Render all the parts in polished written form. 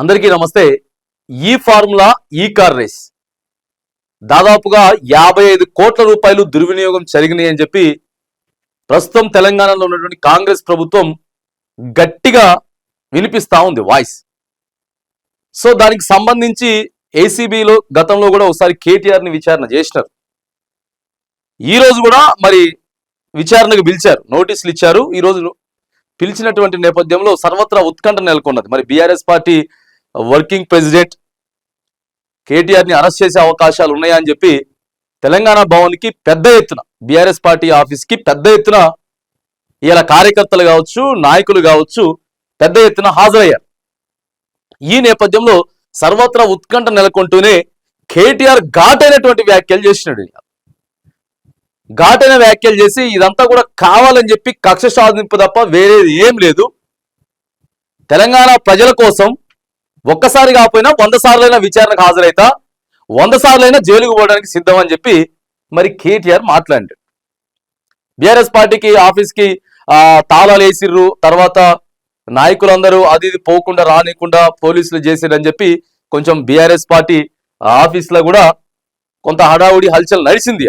అందరికీ నమస్తే. ఈ ఫార్ములా ఈ కార్ రేస్ దాదాపుగా 55 కోట్ల రూపాయలు దుర్వినియోగం జరిగినాయి అని చెప్పి ప్రస్తుతం తెలంగాణలో ఉన్నటువంటి కాంగ్రెస్ ప్రభుత్వం గట్టిగా వినిపిస్తా ఉంది వాయిస్. సో దానికి సంబంధించి ఏసీబీలో గతంలో కూడా ఒకసారి కేటీఆర్ ని విచారణ చేసినారు. ఈ రోజు కూడా మరి విచారణకు పిలిచారు, నోటీసులు ఇచ్చారు. ఈ రోజు పిలిచినటువంటి నేపథ్యంలో సర్వత్రా ఉత్కంఠ నెలకొన్నది. మరి BRS party working president KTR ని అరెస్ట్ చేసే అవకాశాలు ఉన్నాయా అని చెప్పి తెలంగాణ భవన్ కి పెద్ద ఎత్తున, బీఆర్ఎస్ పార్టీ ఆఫీస్ కి పెద్ద ఎత్తున ఇలా కార్యకర్తలు కావచ్చు, నాయకులు కావచ్చు పెద్ద ఎత్తున హాజరయ్యారు. ఈ నేపథ్యంలో సర్వత్రా ఉత్కంఠ నెలకొంటూనే కేటీఆర్ ఘాటైనటువంటి వ్యాఖ్యలు చేసినాడు. ఘాటైన వ్యాఖ్యలు చేసి ఇదంతా కూడా కావాలని చెప్పి కక్ష సాధింపు తప్ప వేరేది ఏం లేదు, తెలంగాణ ప్రజల కోసం ఒక్కసారి కాకపోయినా 100 సార్లైనా విచారణకు హాజరైతా, 100 సార్లైనా జైలుకు పోవడానికి సిద్ధం అని చెప్పి మరి కేటీఆర్ మాట్లాడాడు. బీఆర్ఎస్ పార్టీకి ఆఫీస్కి తాళాలు వేసిర్రు, తర్వాత నాయకులందరూ అది పోకుండా రానికుండా పోలీసులు చేసిరని చెప్పి కొంచెం బీఆర్ఎస్ పార్టీ ఆఫీస్లో కూడా కొంత హడావుడి హల్చల్ నడిచింది.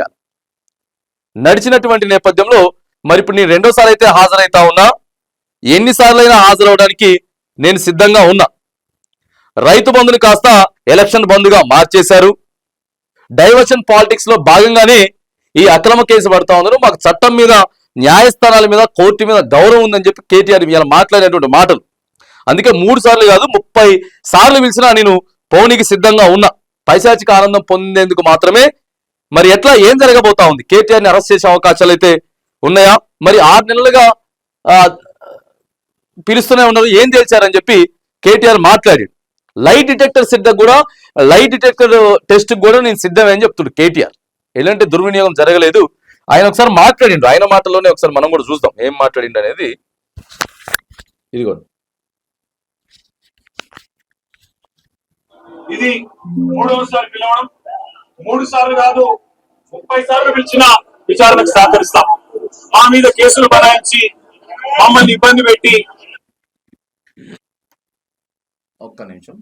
నడిచినటువంటి నేపథ్యంలో మరి ఇప్పుడు నేను రెండోసారి అయితే హాజరైతా ఉన్నా, ఎన్నిసార్లైనా హాజరవడానికి నేను సిద్ధంగా ఉన్నా. రైతు బంధుని కాస్త ఎలక్షన్ బంధుగా మార్చేశారు. డైవర్షన్ పాలిటిక్స్ లో భాగంగానే ఈ అక్రమ కేసు పడతా ఉన్నారు. మాకు చట్టం మీద, న్యాయస్థానాల మీద, కోర్టు మీద గౌరవం ఉందని చెప్పి కేటీఆర్ ఇలా మాట్లాడేటువంటి మాటలు. అందుకే 3 సార్లు కాదు 30 సార్లు పిలిచినా నేను పౌనికి సిద్ధంగా ఉన్నా, పైశాచిక ఆనందం పొందేందుకు మాత్రమే. మరి ఎట్లా ఏం జరగబోతా ఉంది? కేటీఆర్ ని అరెస్ట్ చేసే అవకాశాలు అయితే ఉన్నాయా? మరి 6 నెలలుగా పిలుస్తూనే ఉన్నారు, ఏం తేల్చారని చెప్పి కేటీఆర్ మాట్లాడాడు. లైట్ డిటెక్టర్ టెస్ట్ కూడా నేను సిద్ధమే అని చెప్తుడు కేటీఆర్. ఎలాంటి దుర్వినియోగం జరగలేదు. ఆయన ఒకసారి మాట్లాడిండు, ఆయన మాటల్లోనే ఒకసారి మనం కూడా చూద్దాం ఏం మాట్లాడిండు అనేది. ఇదిగోండి. ఇది 3వసారి పిలవడం, 3 సార్లు కాదు 30 సార్లు పిలిచిన విచారణకు సహకరిస్తాం. మా మీద కేసులు బనాయించి మమ్మల్ని ఇబ్బంది పెట్టి, ఒక్క నిమిషం,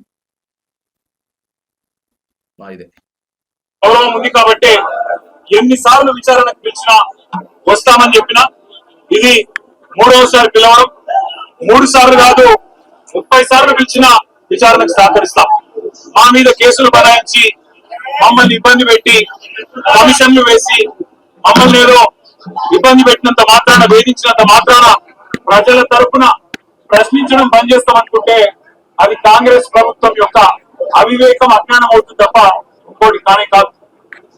గౌరవం ఉంది కాబట్టి ఎన్నిసార్లు విచారణకు పిలిచినా వస్తామని చెప్పినా, ఇది 3వసారి పిలవడం, 3 సార్లు కాదు 30 సార్లు పిలిచిన విచారణకు సహకరిస్తాం. మా మీద కేసులు బనాయించి మమ్మల్ని ఇబ్బంది పెట్టి, కమిషన్లు వేసి మమ్మల్ని ఏదో ఇబ్బంది పెట్టినంత మాత్రాన, వేధించినంత మాత్రాన ప్రజల తరఫున ప్రశ్నించడం బంద్ చేస్తామనుకుంటే అది కాంగ్రెస్ ప్రభుత్వం యొక్క అవివేకం, అజ్ఞానం అవుతుంది తప్ప ఇంకోటి కానే కాదు.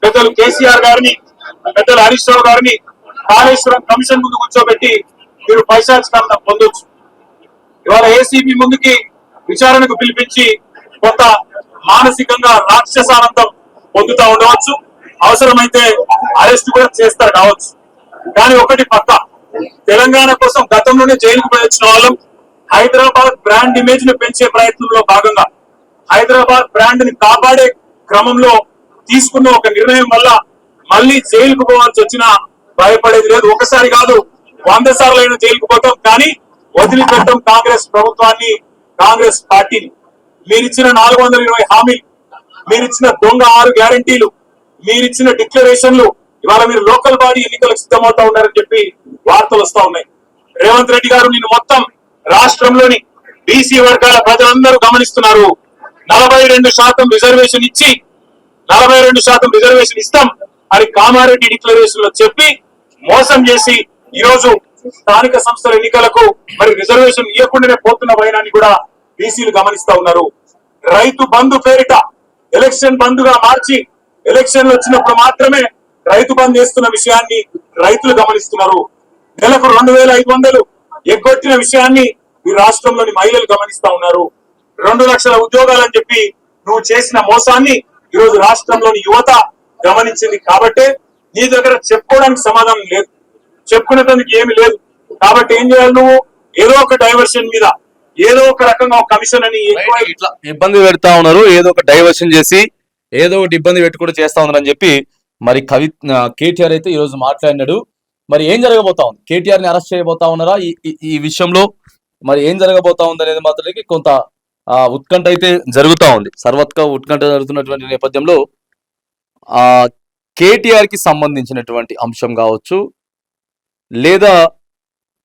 పెద్దలు కేసీఆర్ గారిని, పెద్దలు హరీష్ రావు గారిని కాళేశ్వరం కమిషన్ ముందు కూర్చోబెట్టి మీరు పైశాచికంగా పొందొచ్చు. ఇవాళ ఏసీబీ ముందుకి విచారణకు పిలిపించి కొంత మానసికంగా రాక్షసానందం పొందుతా ఉండవచ్చు, అవసరమైతే అరెస్ట్ కూడా చేస్తారు కావచ్చు. కానీ ఒకటి పక్క, తెలంగాణ కోసం గతంలోనే జైలుకు పోయి వచ్చిన వాళ్ళం. హైదరాబాద్ బ్రాండ్ ఇమేజ్ ను పెంచే ప్రయత్నంలో భాగంగా, హైదరాబాద్ బ్రాండ్ ని కాపాడే క్రమంలో తీసుకున్న ఒక నిర్ణయం వల్ల మళ్ళీ జైలుకు పోవాల్సి వచ్చినా భయపడేది లేదు. ఒకసారి కాదు 100 సార్లు అయినా జైలుకు పోతాం, కానీ వదిలిపెట్టం కాంగ్రెస్ ప్రభుత్వాన్ని, కాంగ్రెస్ పార్టీని. మీరిచ్చిన 420 హామీలు, మీరిచ్చిన దొంగ 6 గ్యారంటీలు, మీరిచ్చిన డిక్లరేషన్లు, ఇవాళ మీరు లోకల్ బాడీ ఎన్నికలకు సిద్ధమవుతా ఉన్నారని చెప్పి వార్తలు వస్తా ఉన్నాయి. రేవంత్ రెడ్డి గారు నిన్ను మొత్తం రాష్ట్రంలోని బీసీ వర్గాల ప్రజలందరూ గమనిస్తున్నారు. 42% రిజర్వేషన్ ఇచ్చి 42% రిజర్వేషన్ ఇస్తాం అని కామారెడ్డి డిక్లరేషన్ లో చెప్పి మోసం చేసి ఈరోజు స్థానిక సంస్థల ఎన్నికలకు మరి రిజర్వేషన్ ఇవ్వకుండానే పోతున్న వైనాన్ని కూడా బీసీలు గమనిస్తా ఉన్నారు. రైతు బంధు పేరిట ఎలక్షన్ బంధుగా మార్చి ఎలక్షన్లు వచ్చినప్పుడు మాత్రమే రైతు బంధు చేస్తున్న విషయాన్ని రైతులు గమనిస్తున్నారు. నెలకు 2500 ఎగ్గొట్టిన విషయాన్ని ఈ రాష్ట్రంలోని మహిళలు గమనిస్తా ఉన్నారు. 2 లక్షల ఉద్యోగాలని చెప్పి నువ్వు చేసిన మోసాన్ని ఈరోజు రాష్ట్రంలోని యువత గమనించింది. కాబట్టి నీ దగ్గర చెప్పుకోవడానికి సమాధానం లేదు, చెప్పుకునేందుకు ఏమి లేదు. కాబట్టి ఏం చేయాలి? నువ్వు ఏదో ఒక డైవర్షన్ మీద, ఏదో ఒక రకంగా ఒక కమిషన్ అని ఇట్లా ఇబ్బంది పెడతా ఉన్నారు, ఏదో ఒక డైవర్షన్ చేసి ఏదో ఒకటి ఇబ్బంది పెట్టి కూడా చేస్తా ఉన్నారు అని చెప్పి మరి కేటీఆర్ అయితే ఈరోజు మాట్లాడినాడు. మరి ఏం జరగబోతా ఉంది? కేటీఆర్ ని అరెస్ట్ చేయబోతా ఉన్నారా? ఈ విషయంలో మరి ఏం జరగబోతా ఉంది అనేది మాత్రానికి కొంత ఉత్కంఠ అయితే జరుగుతూ ఉంది. సర్వత్కా ఉత్కంఠ జరుగుతున్నటువంటి నేపథ్యంలో ఆ కేటీఆర్ కి సంబంధించినటువంటి అంశం కావచ్చు, లేదా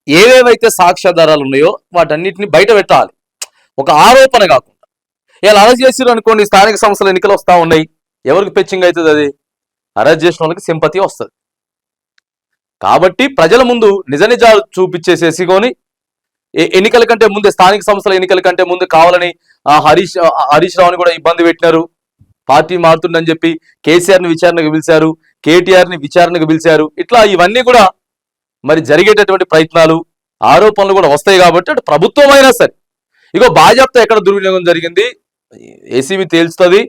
ఏవేవైతే సాక్ష్యాధారాలు ఉన్నాయో వాటన్నిటిని బయట పెట్టాలి. ఒక ఆరోపణ కాకుండా ఇలా అరెస్ట్ చేసిరు అనుకోండి, స్థానిక సంస్థల ఎన్నికలు వస్తూ ఉన్నాయి, ఎవరికి పెచ్చింగ్ అవుతుంది? అది అరెస్ట్ చేసిన వాళ్ళకి సింపతి వస్తుంది. కాబట్టి ప్రజల ముందు నిజ నిజాలు చూపించేసేసుకొని ఎన్నికల కంటే ముందే, స్థానిక సంస్థల ఎన్నికల కంటే ముందు కావాలని హరీష్ రావుని కూడా ఇబ్బంది పెట్టినారు. పార్టీ మారుతుందని చెప్పి కేసీఆర్ ని విచారణకు పిలిచారు, కేటీఆర్ ని విచారణకు పిలిచారు. ఇట్లా ఇవన్నీ కూడా మరి జరిగేటటువంటి ప్రయత్నాలు, ఆరోపణలు కూడా వస్తాయి. కాబట్టి అటు ప్రభుత్వం అయినా సరే, ఇగో బాజాప్తా ఎక్కడ దుర్వినియోగం జరిగింది ఏసీబీ తేల్చుతుంది,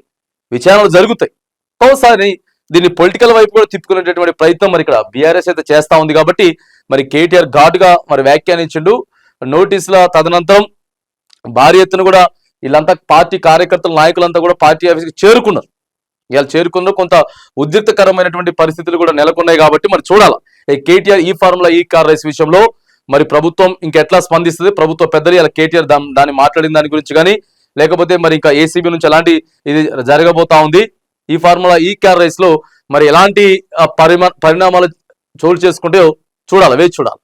విచారణలు జరుగుతాయి. ఒకసారి దీన్ని పొలిటికల్ వైపు కూడా తిప్పుకునేటటువంటి ప్రయత్నం మరి ఇక్కడ బీఆర్ఎస్ అయితే చేస్తా ఉంది. కాబట్టి మరి కేటీఆర్ ఘాటుగా మరి వ్యాఖ్యానించిండు. నోటీసుల తదనంతరం భారీ ఎత్తున కూడా వీళ్ళంతా పార్టీ కార్యకర్తల నాయకులంతా కూడా పార్టీ ఆఫీస్కి చేరుకున్నారు. ఇవాళ చేరుకున్నారు. కొంత ఉద్రిక్తకరమైనటువంటి పరిస్థితులు కూడా నెలకొన్నాయి. కాబట్టి మరి చూడాలి కేటీఆర్ ఈ ఫార్ములా ఈ కార్ రేస్ విషయంలో మరి ప్రభుత్వం ఇంకెట్లా స్పందిస్తుంది. ప్రభుత్వ పెద్దలు ఇలా కేటీఆర్ దాన్ని మాట్లాడిన దాని గురించి కానీ, లేకపోతే మరి ఇంకా ఏసీబీ నుంచి ఎలాంటి ఇది జరగబోతా ఉంది, ఈ ఫార్ములా ఈ కార్ రేస్ లో మరి ఎలాంటి పరిణామాలు చోటు చేసుకుంటే చూడాలి, వేచి చూడాలి.